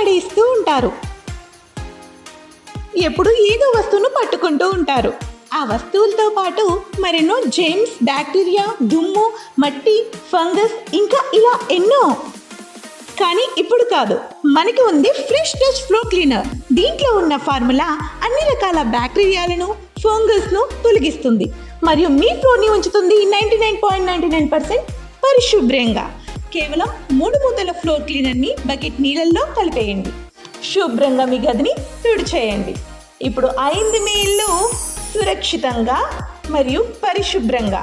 పడేస్తూ ఉంటారు. ఎప్పుడు ఏదో వస్తువును పట్టుకుంటూ ఉంటారు. ఆ వస్తువులతో పాటు మరెన్నో జెమ్స్, బ్యాక్టీరియా, దుమ్ము, మట్టి, ఫంగస్ ఇంకా ఇలా ఎన్నో. కానీ ఇప్పుడు కాదు, మనకి ఉంది ఫ్రెష్ టచ్ ఫ్లో క్లీనర్. దీంట్లో ఉన్న ఫార్ములా అన్ని రకాల బ్యాక్టీరియాలను, ఫంగస్ను తొలగిస్తుంది మరియు మీ ఫ్లోర్ని ఉంచుతుంది 99.99% పరిశుభ్రంగా. కేవలం 3 మూతల ఫ్లోర్ క్లీనర్ని బకెట్ నీళ్ళల్లో కలిపేయండి. శుభ్రంగా మీ గదిని తుడిచేయండి. ఇప్పుడు అయింది మీ ఇల్లు సురక్షితంగా మరియు పరిశుభ్రంగా.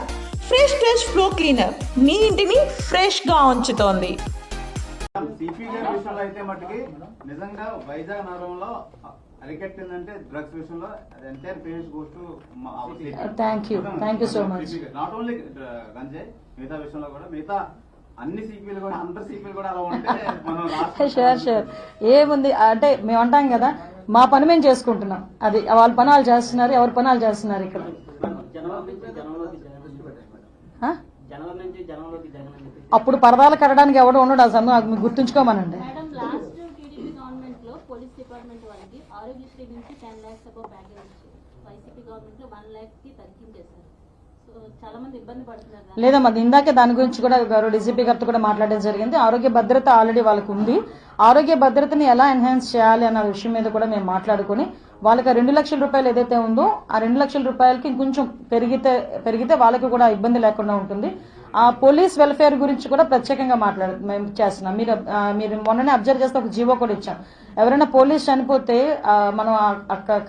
ఫ్రెష్ టచ్ ఫ్లో క్లీనర్ మీ ఇంటిని ఫ్రెష్గా ఉంచుతోంది. సిపి గారి విషయంలో అయితే మట్టుకి నిజంగా వైజాగ్ నగరంలో అరికట్టిందంటే డ్రగ్స్ విషయంలో entire parents goes to thank you so much. Not only గంజాయి, మిగతా విషయంలో కూడా మిగతా అన్ని సిపిలు కూడా అందరు సిపిలు కూడా అలా ఉంటే మనం షూర్ ఏముంది అంటే మేము అంటాం కదా, మా పని మేము చేసుకుంటున్నాం. అది వాళ్ళ పని వాళ్ళు చేస్తున్నారు, ఎవరి పని వాళ్ళు చేస్తున్నారు. ఇక్కడ అప్పుడు పరదాలు కట్టడానికి ఎవడో ఉండడు. అసలు అది మీకు గుర్తుంచుకోమనండి. పోలీస్ డిపార్ట్మెంట్ వాళ్ళకి ఆరోగ్యశ్రీ నుంచి 10 lakhs అబౌవ్ ప్యాకేజ్ ఇచ్చారు. వైసీపీ గవర్నమెంట్ లో 1 lakh కి తగ్గించేశారు. సో చాలా మంది ఇబ్బంది పడుతున్నారు. లేదమ్మా, ఇందాకే దాని గురించి కూడా గౌరవ డీజీపీ గారితో కూడా మాట్లాడడం జరిగింది. ఆరోగ్య భద్రత ఆల్రెడీ వాళ్ళకు ఉంది. ఆరోగ్య భద్రతని ఎలా ఎన్హాన్స్ చేయాలి అన్న విషయం మీద కూడా మేము మాట్లాడుకుని వాళ్ళకి 2 లక్షల రూపాయలు ఏదైతే ఉందో ఆ 2 లక్షల రూపాయలకి ఇంకొంచెం పెరిగితే వాళ్ళకి కూడా ఇబ్బంది లేకుండా ఉంటుంది. ఆ పోలీస్ వెల్ఫేర్ గురించి కూడా ప్రత్యేకంగా మేము చేస్తున్నాం. మీరు మొన్ననే అబ్జర్వ్ చేస్తే ఒక జీవో కూడా ఇచ్చాం. ఎవరైనా పోలీస్ చనిపోతే మనం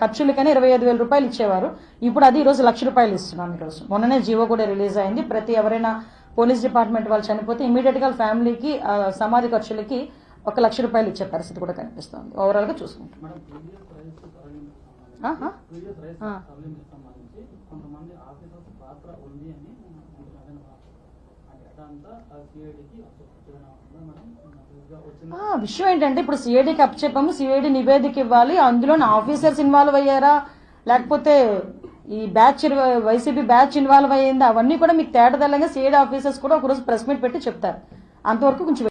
ఖర్చులకని 25,000 రూపాయలు ఇచ్చేవారు. ఇప్పుడు అది ఈరోజు 1 లక్ష రూపాయలు ఇస్తున్నాం. ఈరోజు మొన్ననే జీవో కూడా రిలీజ్ అయింది. ఎవరైనా పోలీస్ డిపార్ట్మెంట్ వాళ్ళు చనిపోతే ఇమీడియట్ గా ఫ్యామిలీకి సమాధి ఖర్చులకి 1 లక్ష రూపాయలు ఇచ్చే పరిస్థితి కూడా కనిపిస్తుంది. ఓవరాల్ గా చూసుకుంటాం. విషయం ఏంటంటే ఇప్పుడు సిఐడికి అప్పచెప్పాము, సిఐడి నివేదిక ఇవ్వాలి. అందులో ఆఫీసర్స్ ఇన్వాల్వ్ అయ్యారా లేకపోతే ఈ బ్యాచ్ వైసీపీ బ్యాచ్ ఇన్వాల్వ్ అయ్యిందా అవన్నీ కూడా మీకు తేటతెల్లంగా సిఐడి ఆఫీసర్స్ కూడా ఒకరోజు ప్రెస్ మీట్ పెట్టి చెప్తారు. అంతవరకు కొంచెం